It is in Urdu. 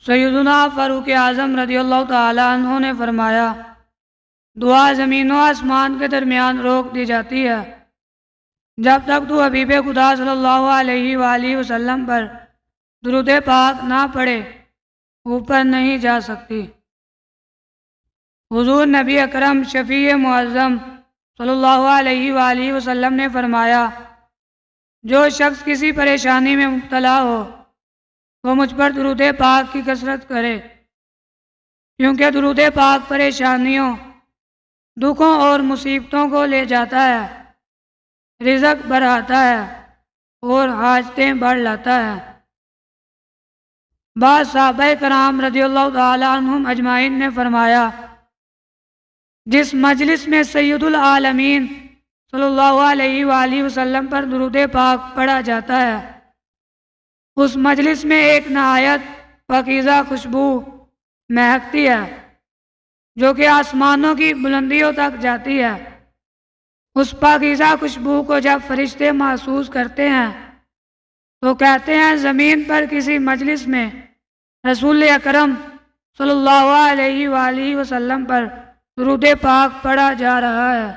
سیدنا فاروق اعظم رضی اللہ تعالیٰ عنہ نے فرمایا، دعا زمین و آسمان کے درمیان روک دی جاتی ہے جب تک تو حبیب خدا صلی اللہ علیہ وآلہ وسلم پر درود پاک نہ پڑھے اوپر نہیں جا سکتی۔ حضور نبی اکرم شفیع معظم صلی اللہ علیہ وآلہ وسلم نے فرمایا، جو شخص کسی پریشانی میں مبتلا ہو وہ مجھ پر درود پاک کی کثرت کرے، کیونکہ درود پاک پریشانیوں، دکھوں اور مصیبتوں کو لے جاتا ہے، رزق بڑھاتا ہے اور حاجتیں بڑھ لاتا ہے۔ بعض صحابہ کرام رضی اللہ تعالیٰ عنہم اجمعین نے فرمایا، جس مجلس میں سید العالمین صلی اللہ علیہ وآلہ وسلم پر درود پاک پڑھا جاتا ہے، اس مجلس میں ایک نہایت پاکیزہ خوشبو مہکتی ہے جو کہ آسمانوں کی بلندیوں تک جاتی ہے۔ اس پاکیزہ خوشبو کو جب فرشتے محسوس کرتے ہیں تو کہتے ہیں، زمین پر کسی مجلس میں رسول اکرم صلی اللہ علیہ وآلہ وسلم پر درود پاک پڑھا جا رہا ہے۔